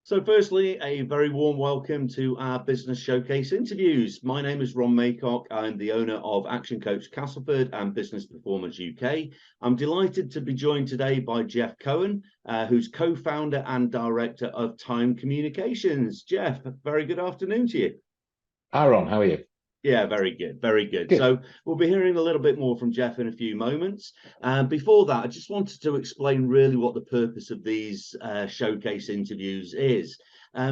So firstly, a very warm welcome to our Business Showcase interviews. My name is Ron Maycock. I'm the owner of Action Coach Castleford and Business Performance UK. I'm delighted to be joined today by Jeff Cohen, who's co-founder and director of Time Communications. Jeff, very good afternoon to you. Hi, Ron. How are you? Yeah, very good, very good. Good. So we'll be hearing a little bit more from Jeff in a few moments. Before that, I just wanted to explain really what the purpose of these showcase interviews is.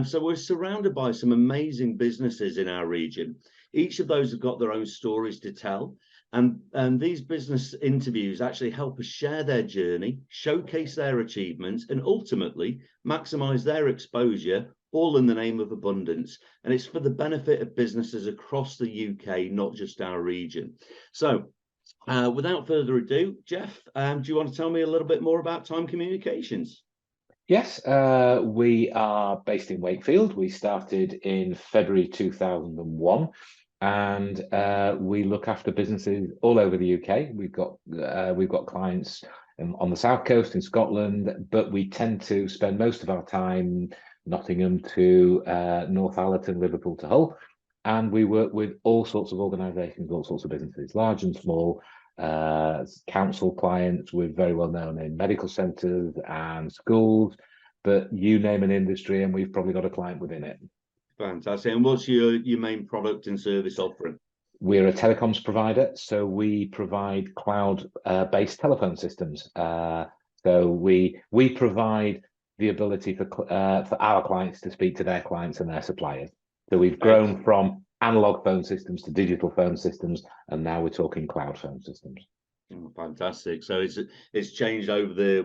So we're surrounded by some amazing businesses in our region. Each of those have got their own stories to tell. And these business interviews actually help us share their journey, showcase their achievements, and ultimately maximize their exposure, all in the name of abundance. And it's for the benefit of businesses across the UK, not just our region. So without further ado, Jeff, do you want to tell me a little bit more about Time Communications? Yes, we are based in Wakefield. We started in February 2001, and we look after businesses all over the UK. We've got clients on the south coast in Scotland, but we tend to spend most of our time Nottingham to Northallerton, Liverpool to Hull, and we work with all sorts of organisations, all sorts of businesses, large and small. Council clients. We're very well known in medical centres and schools, but you name an industry and we've probably got a client within it. Fantastic. And what's your main product and service offering? We're a telecoms provider, so we provide cloud-based telephone systems. So we provide the ability for our clients to speak to their clients and their suppliers. So we've grown from analog phone systems to digital phone systems, and now we're talking cloud phone systems. Oh, fantastic. So it's changed over the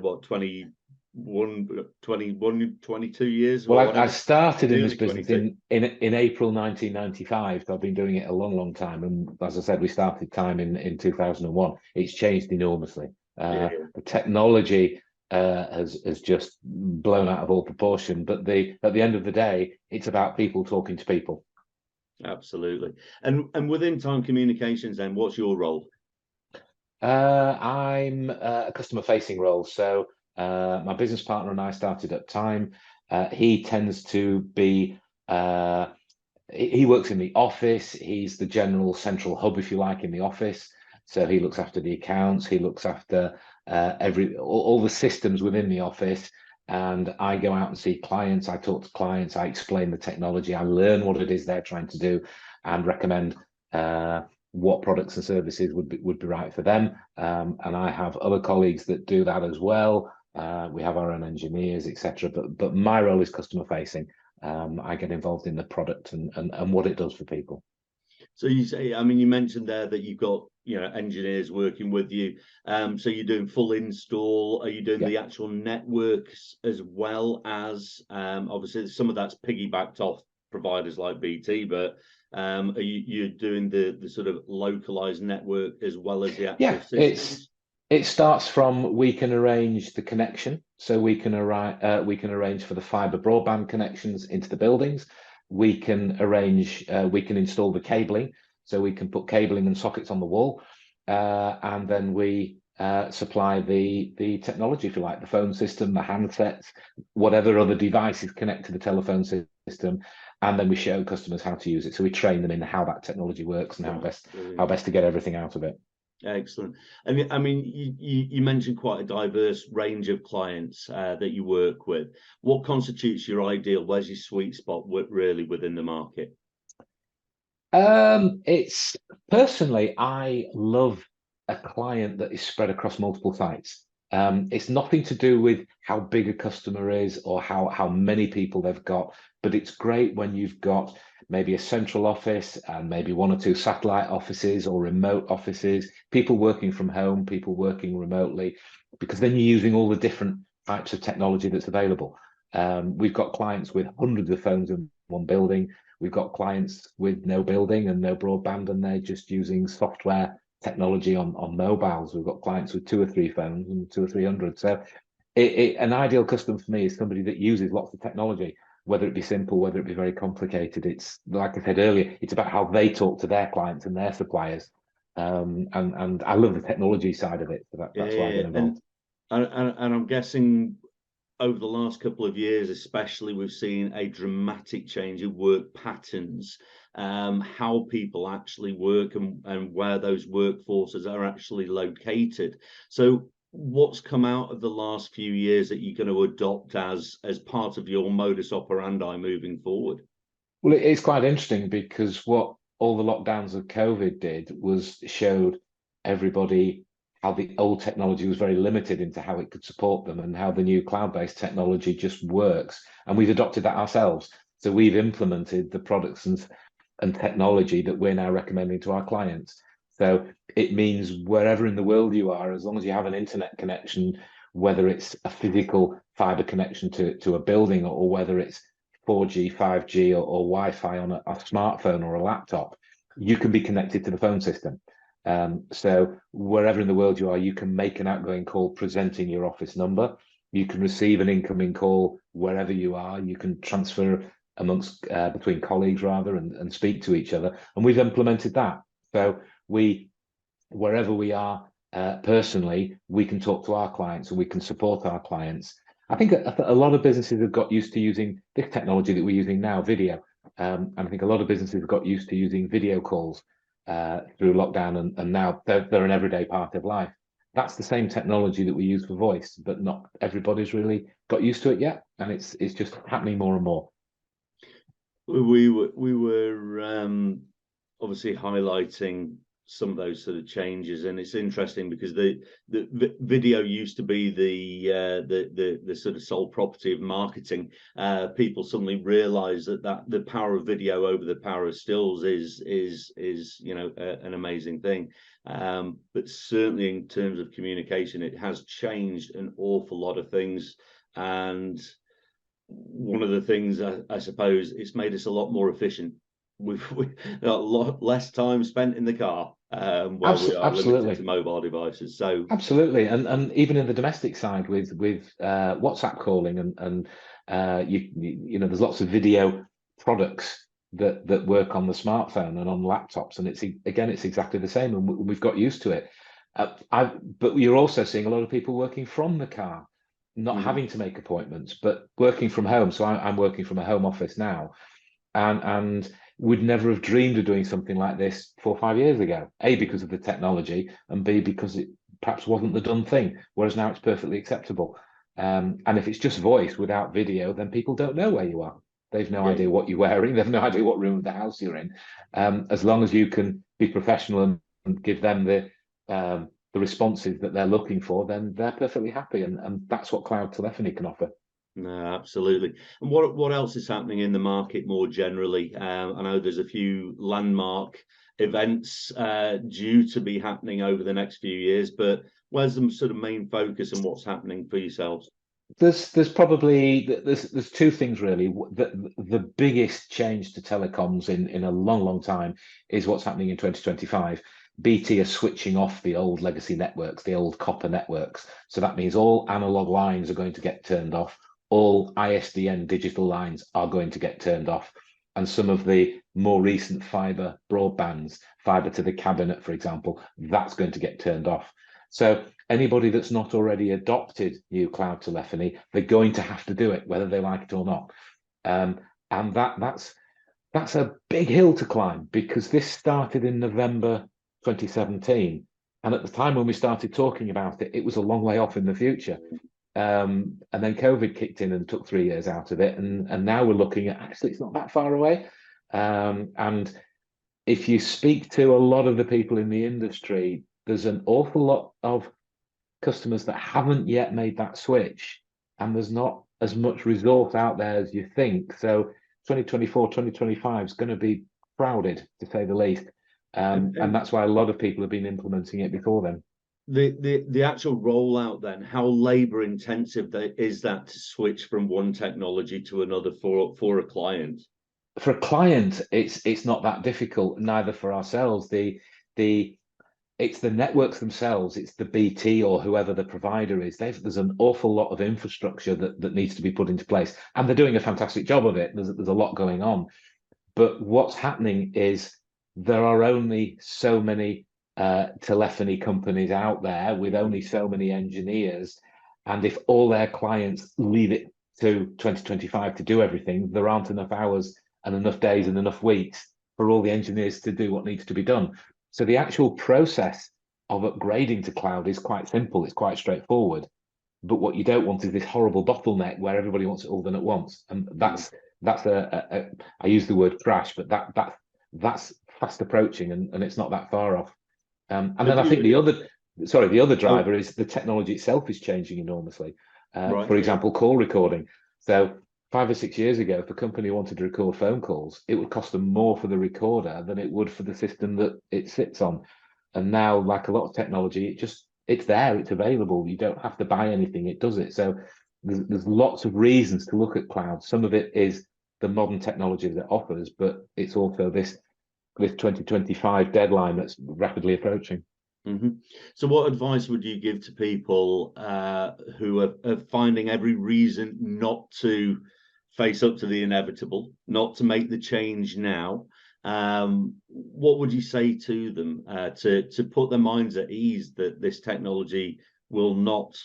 22 years. Well, I started in this business in April 1995, so I've been doing it a long time. And as I said, we started Time in 2001. It's changed enormously. The technology has just blown out of all proportion. But at the end of the day, it's about people talking to people. Absolutely. And within Time Communications, then, what's your role? I'm a customer-facing role. So my business partner and I started at Time. He tends to be, he works in the office. He's the general central hub, if you like, in the office. So he looks after the accounts. He looks after all the systems within the office. And I go out and see clients. I talk to clients. I explain the technology. I learn what it is they're trying to do, and recommend what products and services would be right for them. And I have other colleagues that do that as well. We have our own engineers, etc. But my role is customer facing. I get involved in the product and what it does for people. So you say, I mean, you mentioned there that you've got, engineers working with you. So you're doing full install. Are you doing the actual networks as well as, obviously some of that's piggybacked off providers like BT, but are you're doing the sort of localized network as well as the actual systems? It starts from, we can arrange the connection, so we can arrange for the fiber broadband connections into the buildings. We can arrange, we can install the cabling, so we can put cabling and sockets on the wall, and then we supply the technology, if you like, the phone system, the handsets, whatever other devices connect to the telephone system, and then we show customers how to use it. So we train them in how that technology works and how best to get everything out of it. Excellent. I mean, you mentioned quite a diverse range of clients that you work with. What constitutes your ideal? Where's your sweet spot really within the market? It's personally, I love a client that is spread across multiple sites. It's nothing to do with how big a customer is or how many people they've got, but it's great when you've got maybe a central office and maybe one or two satellite offices or remote offices, people working from home, people working remotely, because then you're using all the different types of technology that's available. We've got clients with hundreds of phones in one building. We've got clients with no building and no broadband, and they're just using software technology on mobiles. We've got clients with 2 or 3 phones and 200 or 300. So an ideal customer for me is somebody that uses lots of technology, whether it be simple, whether it be very complicated. It's like I said earlier, it's about how they talk to their clients and their suppliers. And I love the technology side of it. So that's why I get involved. And I'm guessing over the last couple of years, especially, we've seen a dramatic change in work patterns, how people actually work and where those workforces are actually located. So what's come out of the last few years that you're going to adopt as part of your modus operandi moving forward? Well, it's quite interesting because what all the lockdowns of COVID did was showed everybody how the old technology was very limited into how it could support them and how the new cloud-based technology just works. And we've adopted that ourselves. So we've implemented the products and technology that we're now recommending to our clients. So it means wherever in the world you are, as long as you have an internet connection, whether it's a physical fiber connection to a building or whether it's 4G, 5G, or Wi-Fi on a smartphone or a laptop, you can be connected to the phone system. So wherever in the world you are, you can make an outgoing call presenting your office number. You can receive an incoming call wherever you are. You can transfer amongst between colleagues rather and speak to each other. And we've implemented that. So wherever we are personally, we can talk to our clients and we can support our clients. I think a lot of businesses have got used to using this technology that we're using now, video. And I think a lot of businesses have got used to using video calls through lockdown, and now they're an everyday part of life. That's the same technology that we use for voice, but not everybody's really got used to it yet, and it's just happening more and more. We were obviously highlighting some of those sort of changes, and it's interesting because the video used to be the sort of sole property of marketing. People suddenly realize that the power of video over the power of stills is an amazing thing. But certainly in terms of communication, it has changed an awful lot of things. And one of the things, I suppose, it's made us a lot more efficient. We've got a lot less time spent in the car, where we are limited to mobile devices. So absolutely, and even in the domestic side with WhatsApp calling and you know, there's lots of video products that work on the smartphone and on laptops, and it's exactly the same, and we've got used to it. But you're also seeing a lot of people working from the car, not having to make appointments, but working from home. So I'm working from a home office now, and would never have dreamed of doing something like this 4 or 5 years ago. A, because of the technology, and B, because it perhaps wasn't the done thing, whereas now it's perfectly acceptable. And if it's just voice without video, then people don't know where you are. They've no idea what you're wearing. They've no idea what room of the house you're in. As long as you can be professional and give them the responses that they're looking for, then they're perfectly happy. And that's what cloud telephony can offer. No, absolutely. And what else is happening in the market more generally? I know there's a few landmark events due to be happening over the next few years, but where's the sort of main focus and what's happening for yourselves? There's probably there's two things really. The biggest change to telecoms in a long time is what's happening in 2025. BT are switching off the old legacy networks, the old copper networks. So that means all analog lines are going to get turned off. All ISDN digital lines are going to get turned off. And some of the more recent fiber broadbands, fiber to the cabinet, for example, that's going to get turned off. So anybody that's not already adopted new cloud telephony, they're going to have to do it, whether they like it or not. And that's a big hill to climb, because this started in November 2017. And at the time when we started talking about it, it was a long way off in the future. And then COVID kicked in and took 3 years out of it. And now we're looking at, actually, it's not that far away. And if you speak to a lot of the people in the industry, there's an awful lot of customers that haven't yet made that switch, and there's not as much resource out there as you think. So 2024, 2025 is going to be crowded, to say the least. And that's why a lot of people have been implementing it before then. The actual rollout then, how labor intensive is that to switch from one technology to another for a client? For a client, it's not that difficult, neither for ourselves. It's the networks themselves, it's the BT or whoever the provider is. There's an awful lot of infrastructure that needs to be put into place, and they're doing a fantastic job of it. There's a lot going on. But what's happening is there are only so many telephony companies out there with only so many engineers, And if all their clients leave it to 2025 to do everything, there aren't enough hours and enough days and enough weeks for all the engineers to do what needs to be done. So the actual process of upgrading to cloud is quite simple. It's quite straightforward. But what you don't want is this horrible bottleneck where everybody wants it all done at once. And that's I use the word crash, but that's fast approaching, and it's not that far off. And then I think the other Oh, driver is the technology itself is changing enormously. right. For example, call recording. So 5 or 6 years ago, if a company wanted to record phone calls, it would cost them more for the recorder than it would for the system that it sits on. And now, like a lot of technology, it's there, it's available. You don't have to buy anything, it does it. So there's lots of reasons to look at cloud. Some of it is the modern technology that it offers, but it's also this 2025 deadline that's rapidly approaching. Mm-hmm. So, what advice would you give to people who are finding every reason not to face up to the inevitable, not to make the change now? What would you say to them to put their minds at ease that this technology will not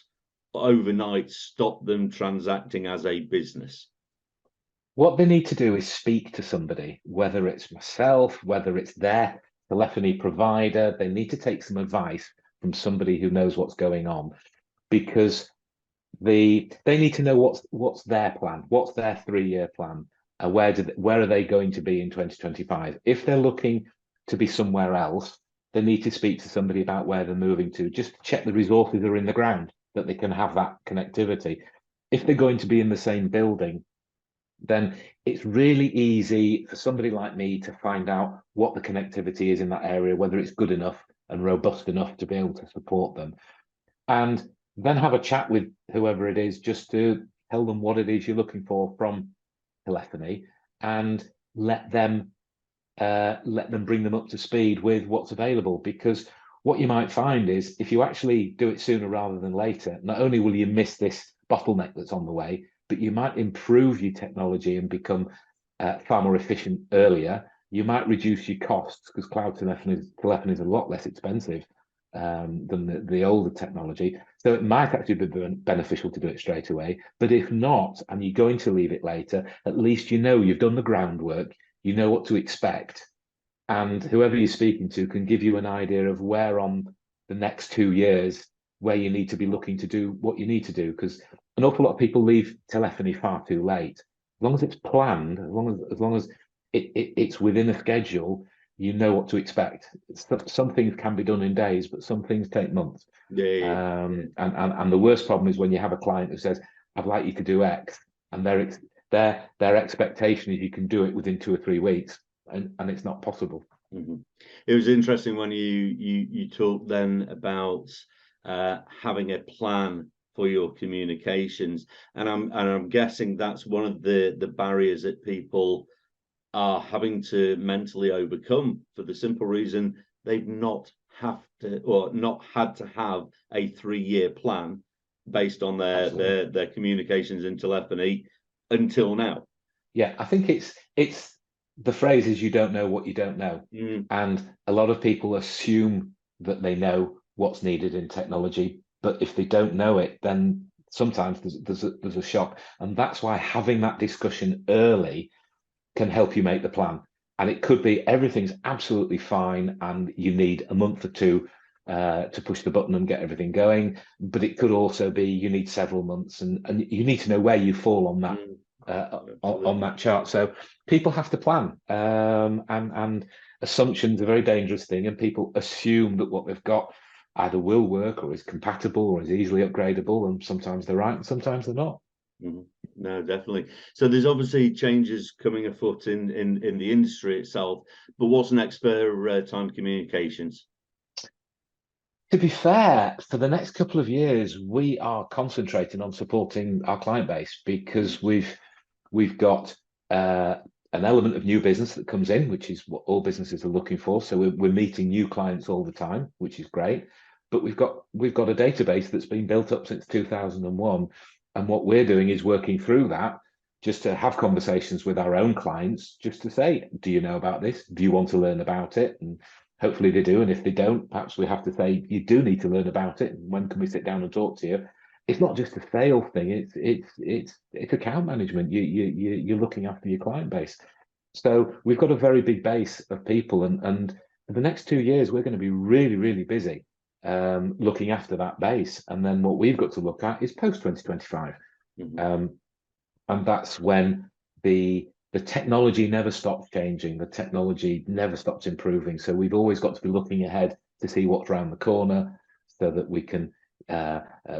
overnight stop them transacting as a business? What they need to do is speak to somebody, whether it's myself, whether it's their telephony provider. They need to take some advice from somebody who knows what's going on, because they need to know what's their plan, what's their 3-year plan, where are they going to be in 2025. If they're looking to be somewhere else, they need to speak to somebody about where they're moving to, just to check the resources are in the ground, that they can have that connectivity. If they're going to be in the same building, then it's really easy for somebody like me to find out what the connectivity is in that area, whether it's good enough and robust enough to be able to support them. And then have a chat with whoever it is, just to tell them what it is you're looking for from telephony, and let them bring them up to speed with what's available. Because what you might find is, if you actually do it sooner rather than later, not only will you miss this bottleneck that's on the way, but you might improve your technology and become far more efficient earlier. You might reduce your costs, because cloud telephony is a lot less expensive than the older technology. So it might actually be beneficial to do it straight away. But if not, and you're going to leave it later, at least you know you've done the groundwork, you know what to expect, and whoever you're speaking to can give you an idea of where on the next 2 years where you need to be looking to do what you need to do. Because an awful lot of people leave telephony far too late. As long as it's planned, as long as it's within a schedule, you know what to expect. Some things can be done in days, but some things take months. Yeah. And the worst problem is when you have a client who says, "I'd like you to do X," and their expectation is you can do it within 2 or 3 weeks, and it's not possible. Mm-hmm. It was interesting when you talked then about having a plan for your communications, and I'm guessing that's one of the barriers that people are having to mentally overcome, for the simple reason they've not had to have a 3-year plan based on their communications and telephony until now. Yeah, I think it's the phrase is, you don't know what you don't know. And a lot of people assume that they know what's needed in technology, but if they don't know it, then sometimes there's a shock. And that's why having that discussion early can help you make the plan. And it could be everything's absolutely fine and you need a month or two to push the button and get everything going. But it could also be you need several months, and you need to know where you fall on that on that chart. So people have to plan, and assumptions are a very dangerous thing, and people assume that what they've got either will work or is compatible or is easily upgradable, and sometimes they're right and sometimes they're not. Mm-hmm. No, definitely. So there's obviously changes coming afoot in the industry itself, but what's next for Time Communications? To be fair, for the next couple of years, we are concentrating on supporting our client base, because we've got an element of new business that comes in, which is what all businesses are looking for. So we're meeting new clients all the time, which is great. But we've got a database that's been built up since 2001, and what we're doing is working through that, just to have conversations with our own clients, just to say, do you know about this? Do you want to learn about it? And hopefully they do. And if they don't, perhaps we have to say, you do need to learn about it. And when can we sit down and talk to you? it's not just a sales thing. It's account management. You're looking after your client base. So we've got a very big base of people, and for the next 2 years we're going to be really, really busy looking after that base. And then what we've got to look at is post 2025. And that's when the technology never stops changing. The technology never stops improving. So we've always got to be looking ahead to see what's around the corner, so that we can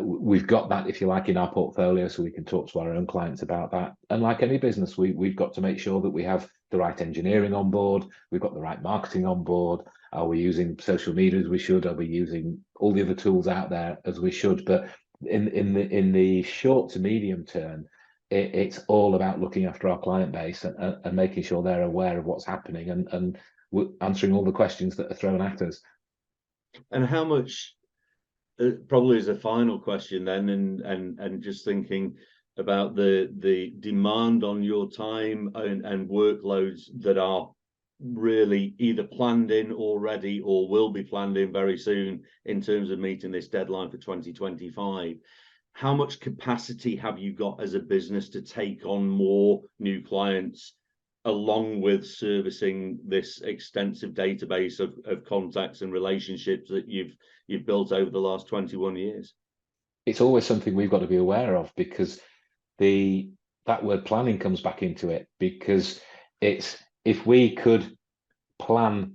we've got that, if you like, in our portfolio, so we can talk to our own clients about that. And like any business, we've got to make sure that we have the right engineering on board, we've got the right marketing on board. Are we using social media as we should? Are we using all the other tools out there as we should? But in the short to medium term, it's all about looking after our client base and making sure they're aware of what's happening, and answering all the questions that are thrown at us. And how much, probably as a final question then, and just thinking about the demand on your time and workloads that are really either planned in already or will be planned in very soon in terms of meeting this deadline for 2025. How much capacity have you got as a business to take on more new clients, along with servicing this extensive database of contacts and relationships that you've built over the last 21 years? It's always something we've got to be aware of, because that word planning comes back into it. Because it's, if we could plan,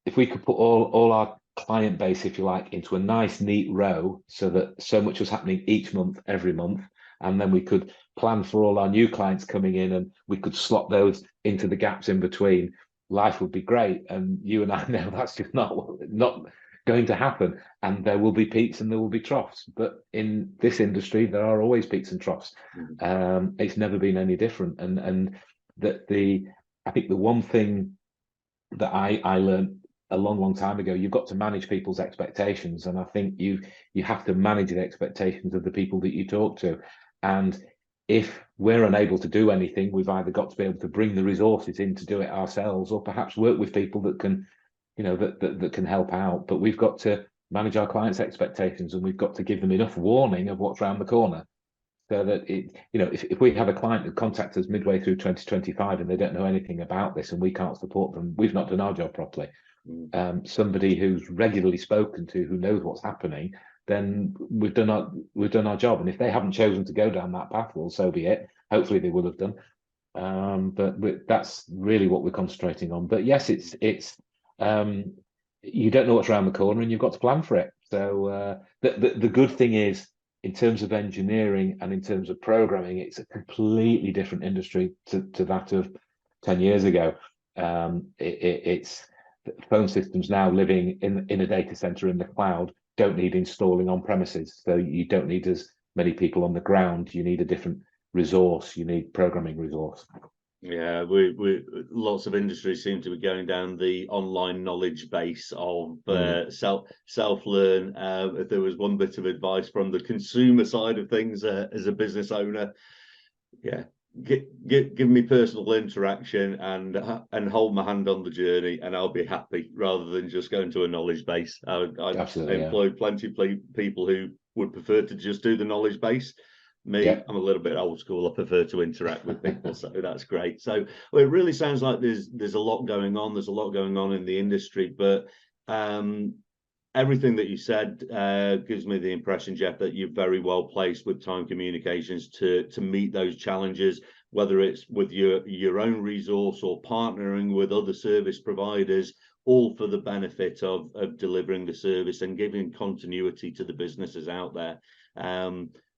if we could put all our client base, if you like, into a nice neat row, so that so much was happening each month, every month, and then we could plan for all our new clients coming in, and we could slot those into the gaps in between, life would be great. And you and I know that's just not going to happen. And there will be peaks and there will be troughs, but in this industry there are always peaks and troughs. It's never been any different. And that I think the one thing that I learned a long time ago, you've got to manage people's expectations. And I think you have to manage the expectations of the people that you talk to. And if we're unable to do anything, we've either got to be able to bring the resources in to do it ourselves, or perhaps work with people that can, that can help out. But we've got to manage our clients' expectations, and we've got to give them enough warning of what's around the corner, so that if we have a client who contacts us midway through 2025 and they don't know anything about this and we can't support them, we've not done our job properly. Somebody who's regularly spoken to, who knows what's happening, then we've done our job. And if they haven't chosen to go down that path, well, so be it. Hopefully they will have done. But that's really what we're concentrating on. But yes, it's you don't know what's around the corner, and you've got to plan for it. So the good thing is, in terms of engineering and in terms of programming, it's a completely different industry to that of 10 years ago. It's phone systems now living in a data center in the cloud don't need installing on premises. So you don't need as many people on the ground. You need a different resource. You need programming resource. Yeah, we lots of industries seem to be going down the online knowledge base of self-learn. If there was one bit of advice from the consumer side of things as a business owner, give me personal interaction and hold my hand on the journey, and I'll be happy, rather than just going to a knowledge base. I employed plenty of people who would prefer to just do the knowledge base. Me, I'm a little bit old school. I prefer to interact with people, so that's great. So it really sounds like there's a lot going on. There's a lot going on in the industry, but everything that you said gives me the impression, Jeff, that you're very well placed with Time Communications to meet those challenges, whether it's with your own resource or partnering with other service providers, all for the benefit of delivering the service and giving continuity to the businesses out there.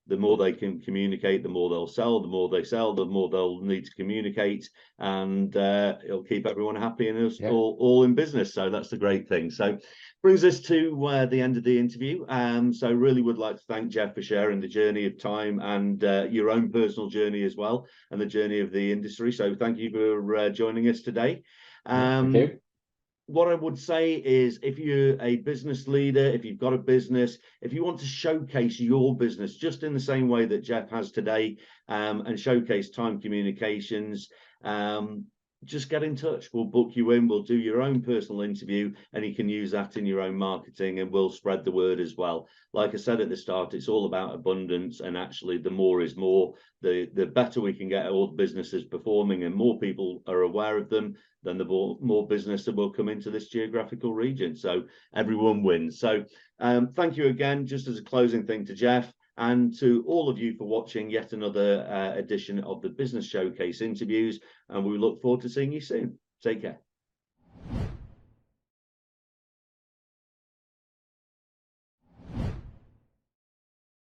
The more they can communicate, the more they'll sell. The more they sell, the more they'll need to communicate, and it'll keep everyone happy and us all in business. So that's the great thing. So brings us to the end of the interview. So really would like to thank Jeff for sharing the journey of Time and your own personal journey as well, and the journey of the industry. So thank you for joining us today. Thank you. What I would say is, if you're a business leader, if you've got a business, if you want to showcase your business just in the same way that Jeff has today, and showcase Time Communications, just get in touch. We'll book you in. We'll do your own personal interview, and you can use that in your own marketing, and we'll spread the word as well. Like I said at the start, it's all about abundance, and actually the more is more. The better we can get all the businesses performing and more people are aware of them, then the more business that will come into this geographical region. So everyone wins. So thank you again, just as a closing thing to Jeff, and to all of you for watching yet another edition of the Business Showcase interviews. And we look forward to seeing you soon. Take care.